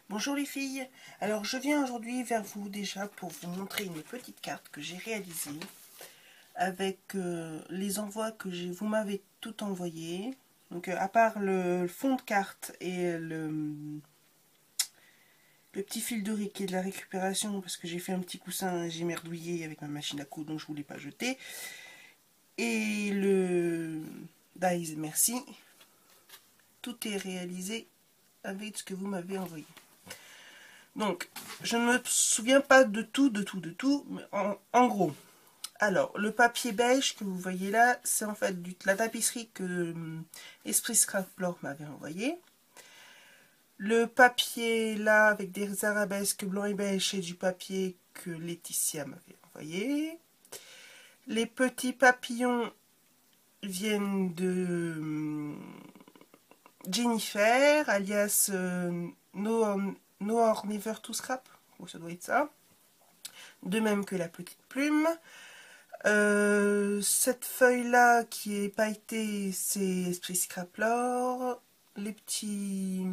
Bonjour les filles, alors je viens aujourd'hui vers vous déjà pour vous montrer une petite carte que j'ai réalisée avec les envois que vous m'avez tout envoyé. Donc à part le fond de carte et le petit fil de riz qui est de la récupération parce que j'ai fait un petit coussin, j'ai merdouillé avec ma machine à coudre donc je voulais pas jeter. Et le Dies Merci, tout est réalisé avec ce que vous m'avez envoyé. Donc, je ne me souviens pas de tout, mais en gros. Alors, le papier beige que vous voyez là, c'est en fait la tapisserie que Esprit Scrapplore m'avait envoyé. Le papier là, avec des arabesques blanc et beige, c'est du papier que Laetitia m'avait envoyé. Les petits papillons viennent de Jennifer, alias No or Never to Scrap. Oh, ça doit être ça. De même que la petite plume. Cette feuille-là qui est pailletée, c'est Esprit Scrapplore. Les petits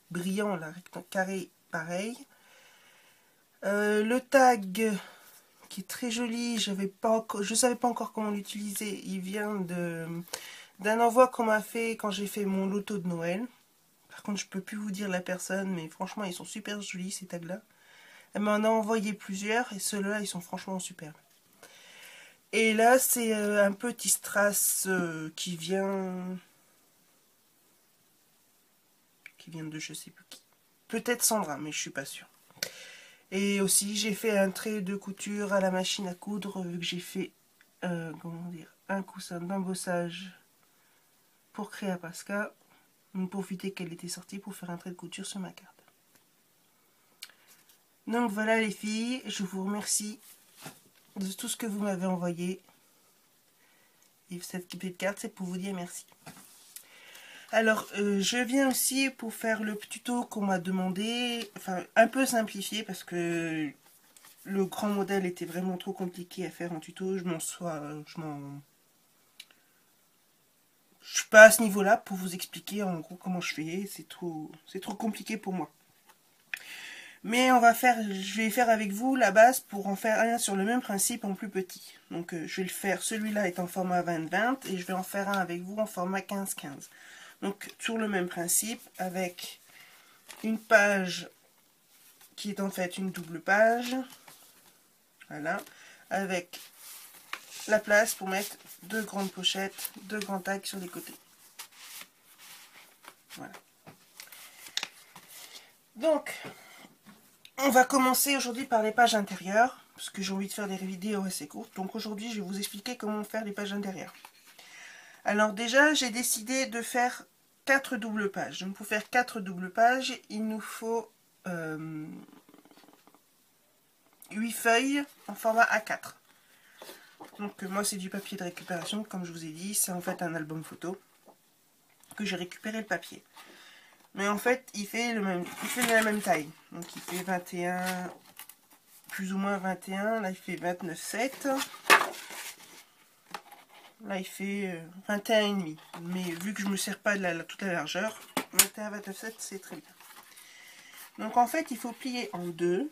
brillants, là, carré, pareil. Le tag qui est très joli, je ne savais pas encore comment l'utiliser. Il vient d'un envoi qu'on m'a fait quand j'ai fait mon loto de Noël. Par contre, je peux plus vous dire la personne, mais franchement, ils sont super jolis ces tags-là. Elle m'en a envoyé plusieurs et ceux-là, ils sont franchement super. Et là, c'est un petit strass qui vient de je sais plus qui. Peut-être Sandra, mais je suis pas sûre. Et aussi, j'ai fait un trait de couture à la machine à coudre, vu que j'ai fait comment dire, un coussin d'embossage pour Créa Pasca. Donc, profiter qu'elle était sortie pour faire un trait de couture sur ma carte. Donc voilà les filles, je vous remercie de tout ce que vous m'avez envoyé. Et cette petite carte, c'est pour vous dire merci. Alors, je viens aussi pour faire le tuto qu'on m'a demandé, enfin un peu simplifié parce que le grand modèle était vraiment trop compliqué à faire en tuto. Je suis pas à ce niveau-là pour vous expliquer en gros comment je fais. C'est trop compliqué pour moi. Mais je vais faire avec vous la base pour en faire un sur le même principe en plus petit. Donc je vais le faire, celui-là est en format 20-20 et je vais en faire un avec vous en format 15-15. Donc sur le même principe avec une page qui est en fait une double page. Voilà. Avec la place pour mettre deux grandes pochettes, deux grands tags sur les côtés. Voilà. Donc, on va commencer aujourd'hui par les pages intérieures, parce que j'ai envie de faire des vidéos assez courtes. Donc aujourd'hui, je vais vous expliquer comment faire les pages intérieures. Alors déjà, j'ai décidé de faire 4 doubles pages. Donc pour faire 4 doubles pages, il nous faut 8 feuilles en format A4. Donc moi, c'est du papier de récupération, comme je vous ai dit. C'est en fait un album photo que j'ai récupéré le papier. Mais en fait, il fait la même taille. Donc il fait 21, plus ou moins 21. Là, il fait 29,7. Là, il fait 21,5. Mais vu que je ne me sers pas de toute la largeur, 21, 29,7, c'est très bien. Donc en fait, il faut plier en deux.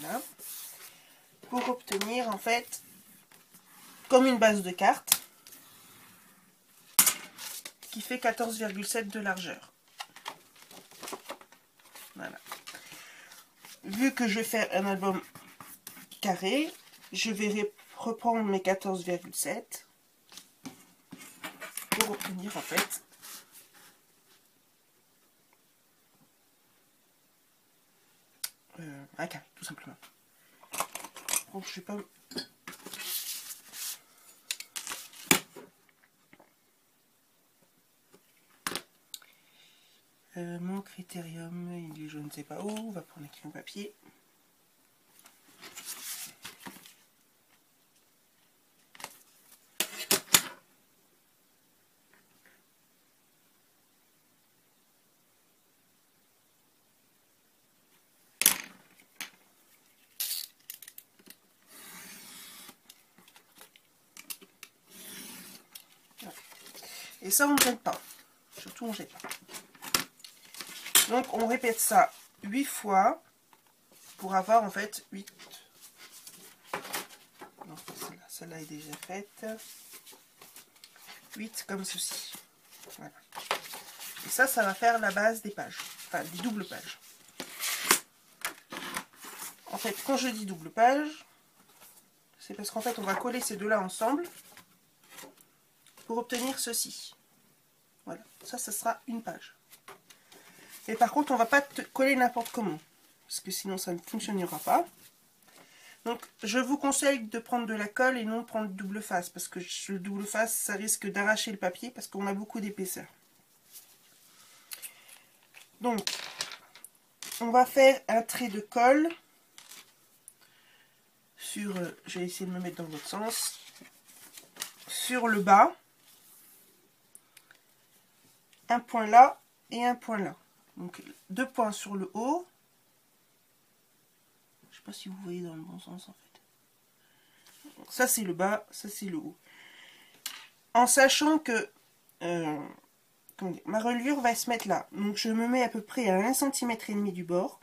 Voilà. Pour obtenir en fait comme une base de carte qui fait 14,7 de largeur. Voilà. Vu que je vais faire un album carré, je vais reprendre mes 14,7 pour obtenir en fait un carré, tout simplement. Donc je vais pas... mon critérium, il est je ne sais pas où, on va prendre un crayon papier. Et ça, on ne jette pas. Surtout, on ne jette pas. Donc, on répète ça 8 fois pour avoir en fait 8. Donc, celle-là est déjà faite. 8 comme ceci. Voilà. Et ça va faire la base des pages. Enfin, des doubles pages. En fait, quand je dis double page, c'est parce qu'en fait, on va coller ces deux-là ensemble pour obtenir ceci. Voilà. Ça sera une page. Et par contre, on ne va pas coller n'importe comment. Parce que sinon, ça ne fonctionnera pas. Donc, je vous conseille de prendre de la colle et non de prendre double face. Parce que le double face, ça risque d'arracher le papier parce qu'on a beaucoup d'épaisseur. Donc, on va faire un trait de colle sur... je vais essayer de me mettre dans l'autre sens. Sur le bas. Un point là et un point là. Donc, 2 points sur le haut. Je ne sais pas si vous voyez dans le bon sens en fait. Ça c'est le bas, ça c'est le haut. En sachant que ma reliure va se mettre là. Donc je me mets à peu près à 1,5 cm du bord.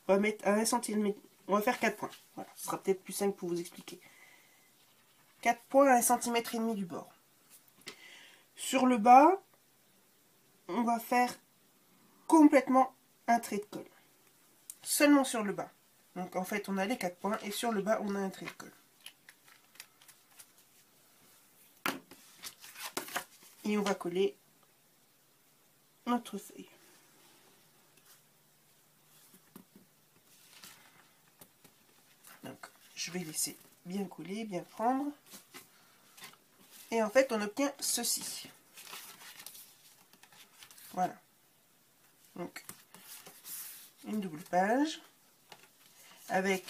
On va mettre à 1 cm. On va faire 4 points. Voilà, ce sera peut-être plus simple pour vous expliquer. 4 points à 1,5 cm du bord. Sur le bas, on va faire complètement un trait de colle. Seulement sur le bas. Donc en fait on a les 4 points et sur le bas on a un trait de colle. Et on va coller notre feuille. Donc je vais laisser bien coller, bien prendre. Et en fait on obtient ceci. Voilà. Donc une double page avec,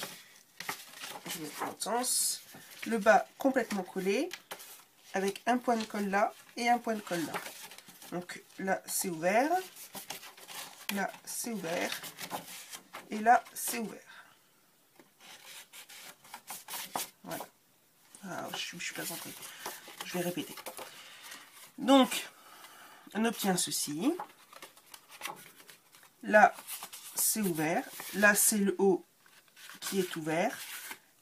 je vais dans l'autre sens, le bas complètement collé avec un point de colle là et un point de colle là. Donc là c'est ouvert, là c'est ouvert et là c'est ouvert. Voilà. Ah, je suis pas centrée. Je vais répéter. Donc on obtient ceci. Là c'est ouvert, là c'est le haut qui est ouvert,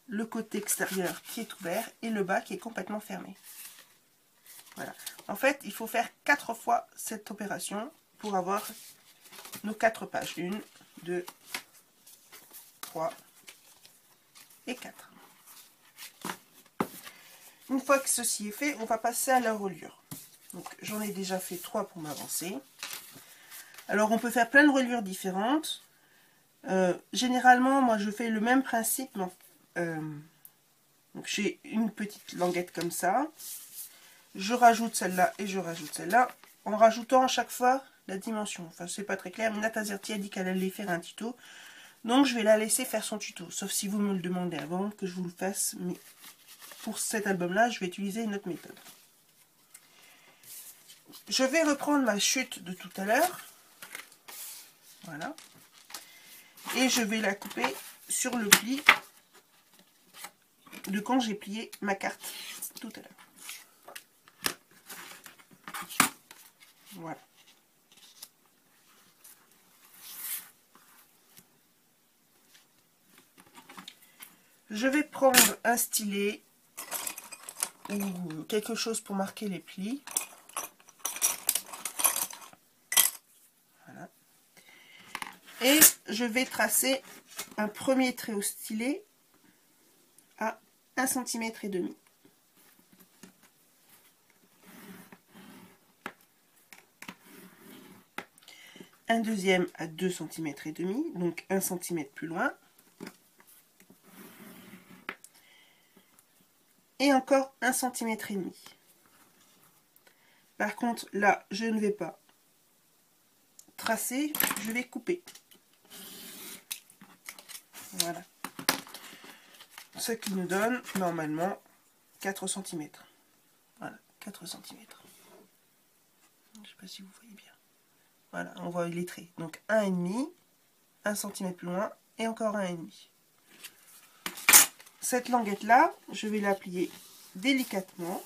le côté extérieur qui est ouvert et le bas qui est complètement fermé. Voilà. En fait, il faut faire 4 fois cette opération pour avoir nos 4 pages. 1, 2, 3 et 4. Une fois que ceci est fait, on va passer à la reliure. Donc, j'en ai déjà fait 3 pour m'avancer. Alors, on peut faire plein de reliures différentes. Généralement, moi, je fais le même principe. Donc, j'ai une petite languette comme ça. Je rajoute celle-là et je rajoute celle-là, en rajoutant à chaque fois la dimension. Enfin, c'est pas très clair, mais Nata Zerti a dit qu'elle allait faire un tuto. Donc, je vais la laisser faire son tuto. Sauf si vous me le demandez avant que je vous le fasse. Mais pour cet album-là, je vais utiliser une autre méthode. Je vais reprendre ma chute de tout à l'heure. Voilà. Et je vais la couper sur le pli de quand j'ai plié ma carte tout à l'heure. Voilà. Je vais prendre un stylet ou quelque chose pour marquer les plis. Voilà. Et je vais tracer un premier trait au stylet à 1,5 cm. Un deuxième à 2,5 cm, donc 1 cm plus loin. Et encore 1,5 cm. Par contre, là, je ne vais pas tracer, je vais couper. Voilà. Ce qui nous donne, normalement, 4 cm. Voilà, 4 cm. Je ne sais pas si vous voyez bien. Voilà, on voit les traits. Donc 1,5, 1 cm plus loin, et encore 1,5. Cette languette là, je vais la plier délicatement.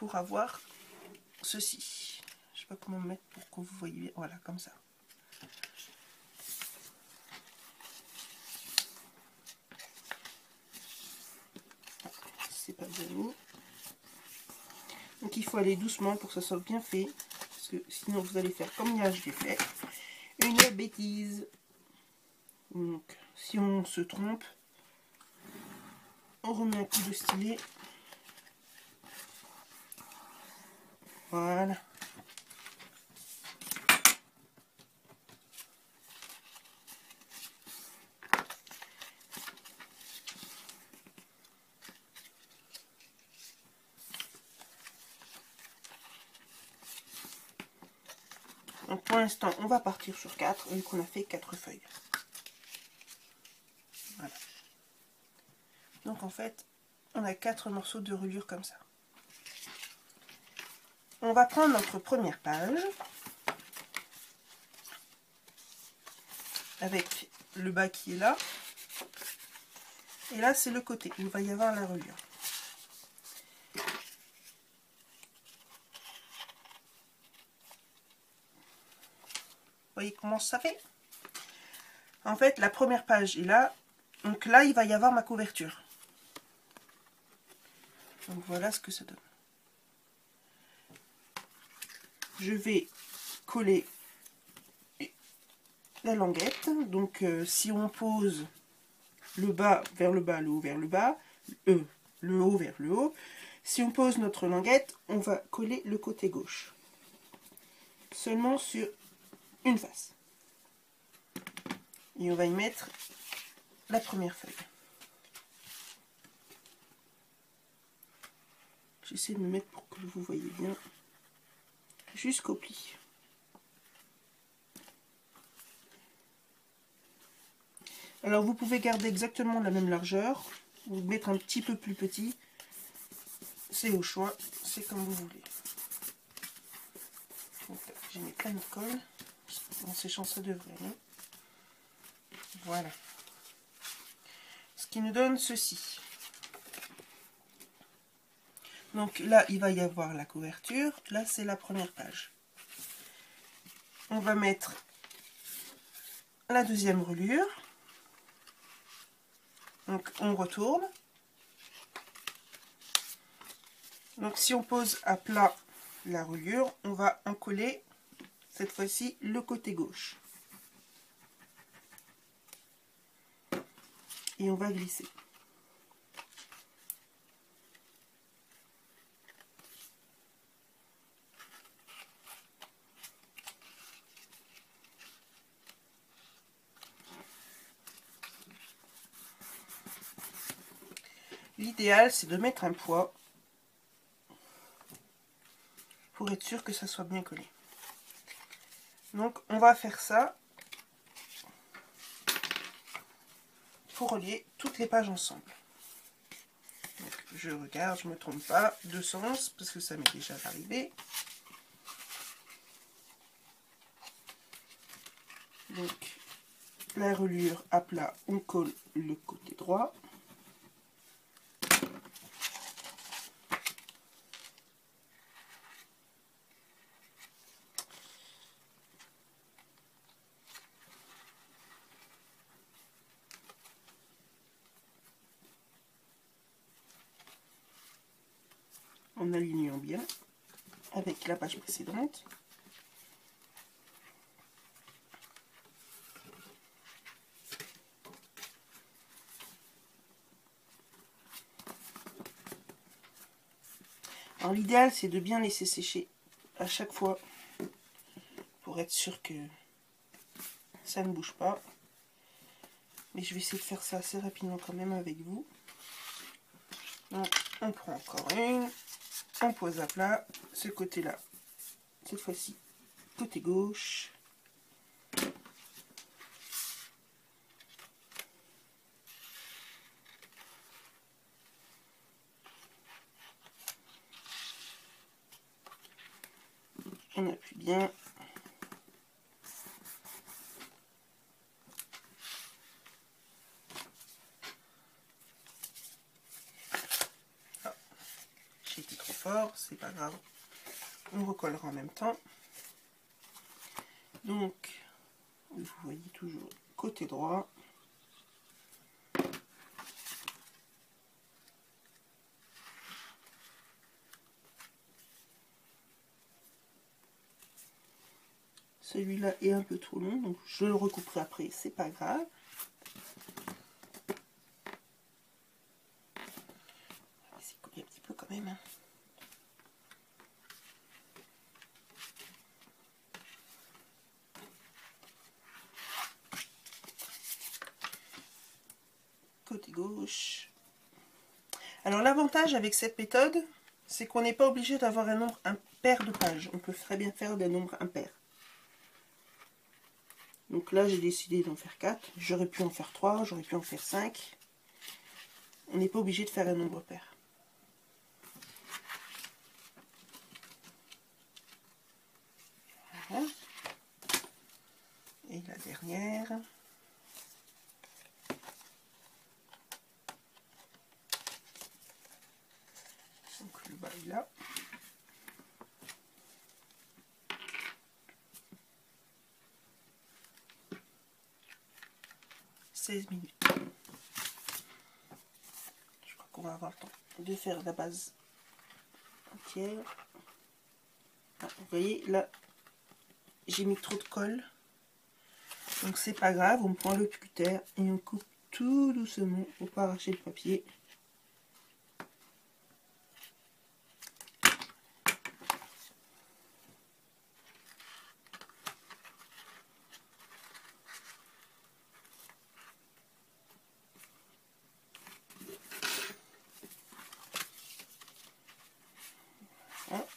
pour avoir ceci. Je sais pas comment mettre pour que vous voyez bien. Voilà, comme ça. C'est pas bien mis. Donc il faut aller doucement pour que ça soit bien fait. Parce que sinon vous allez faire comme là je l'ai fait. Une bêtise. Donc si on se trompe, on remet un coup de stylet. Voilà. Donc pour l'instant, on va partir sur 4, vu qu'on a fait 4 feuilles. Voilà. Donc en fait, on a 4 morceaux de reliure comme ça. On va prendre notre première page, avec le bas qui est là. Et là, c'est le côté où il va y avoir la reliure. Vous voyez comment ça fait? En fait, la première page est là. Donc là, il va y avoir ma couverture. Donc voilà ce que ça donne. Je vais coller la languette. Donc si on pose le bas vers le bas, le haut vers le bas, le haut vers le haut. Si on pose notre languette, on va coller le côté gauche. Seulement sur une face. Et on va y mettre la première feuille. J'essaie de me mettre pour que vous voyez bien jusqu'au pli. Alors vous pouvez garder exactement la même largeur ou mettre un petit peu plus petit. C'est au choix, c'est comme vous voulez. J'ai mis plein de colle. En séchant ça devrait aller. Voilà. Ce qui nous donne ceci. Donc là, il va y avoir la couverture. Là, c'est la première page. On va mettre la deuxième reliure. Donc on retourne. Donc si on pose à plat la reliure, on va en coller cette fois-ci le côté gauche. Et on va glisser. L'idéal, c'est de mettre un poids pour être sûr que ça soit bien collé. Donc, on va faire ça pour relier toutes les pages ensemble. Donc, je regarde, je ne me trompe pas de sens parce que ça m'est déjà arrivé. Donc, la reliure à plat, on colle le côté droit. En alignant bien avec la page précédente. Alors l'idéal, c'est de bien laisser sécher à chaque fois pour être sûr que ça ne bouge pas. Mais je vais essayer de faire ça assez rapidement quand même avec vous. Donc on prend encore une, on pose à plat ce côté-là. Cette fois-ci, côté gauche. On appuie bien. Ah, j'ai été trop fort. fort, c'est pas grave. On recollera en même temps. Donc, vous voyez toujours côté droit. Celui-là est un peu trop long, donc je le recouperai après, c'est pas grave. On va essayer de coller un petit peu quand même. Hein. Côté gauche. Alors l'avantage avec cette méthode, c'est qu'on n'est pas obligé d'avoir un nombre impair de pages. On peut très bien faire des nombres impairs. Donc là, j'ai décidé d'en faire 4. J'aurais pu en faire 3, j'aurais pu en faire 5. On n'est pas obligé de faire un nombre pair. Voilà. Et la dernière. Donc le bas est là. Minutes. Je crois qu'on va avoir le temps de faire la base entière. Ah, vous voyez, là, j'ai mis trop de colle. Donc c'est pas grave, on prend le cutter et on coupe tout doucement pour pas arracher le papier. Voilà.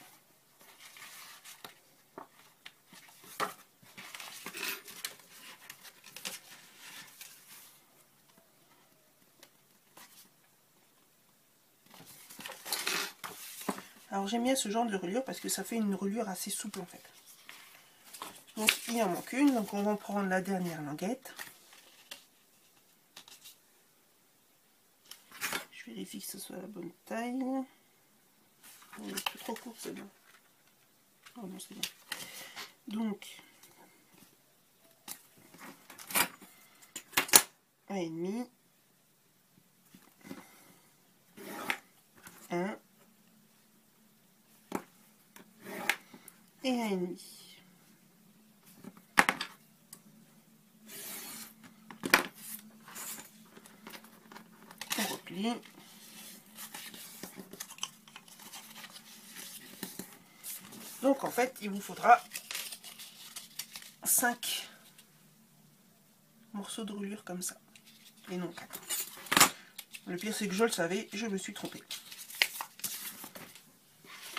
Alors j'aime bien ce genre de reliure parce que ça fait une reliure assez souple en fait. Donc il en manque une, donc on va prendre la dernière languette. Je vérifie que ce soit la bonne taille. Elle est plus trop courte celle-là. Oh non, c'est bien. Donc 1,5. 1 et 1,5. On replie. Donc en fait, il vous faudra 5 morceaux de reliure comme ça, et non 4. Le pire c'est que je le savais, je me suis trompée.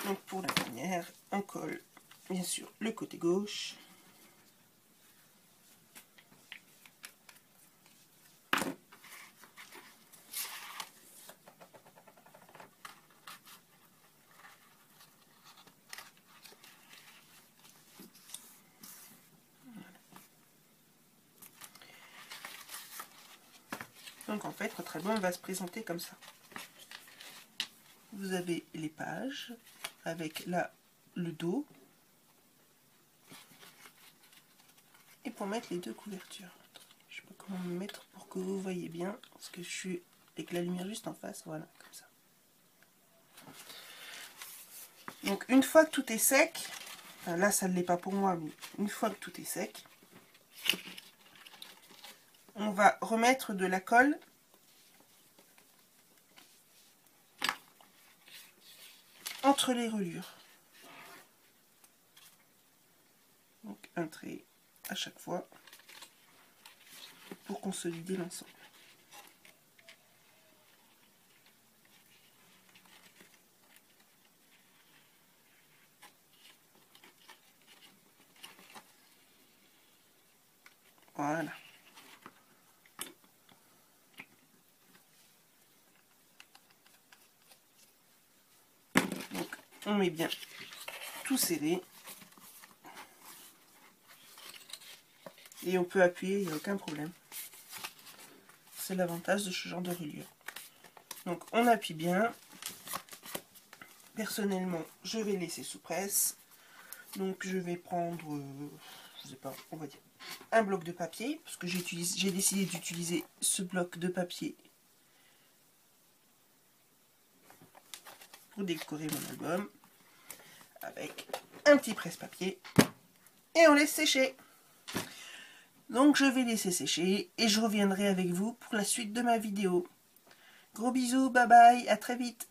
Donc pour la première, on colle bien sûr le côté gauche. Donc en fait, notre album va se présenter comme ça. Vous avez les pages avec là le dos. Et pour mettre les deux couvertures. Je sais pas comment me mettre pour que vous voyez bien. Parce que je suis avec la lumière juste en face. Voilà, comme ça. Donc une fois que tout est sec, enfin là ça ne l'est pas pour moi, mais une fois que tout est sec, on va remettre de la colle entre les reliures. Donc un trait à chaque fois pour consolider l'ensemble. Voilà. Donc on met bien tout serré. Et on peut appuyer, il n'y a aucun problème. C'est l'avantage de ce genre de reliure. Donc on appuie bien. personnellement, je vais laisser sous presse. Donc je vais prendre, je sais pas, on va dire un bloc de papier, parce que j'ai décidé d'utiliser ce bloc de papier pour décorer mon album, avec un petit presse-papier, et on laisse sécher. Donc je vais laisser sécher, et je reviendrai avec vous pour la suite de ma vidéo. Gros bisous, bye bye, à très vite.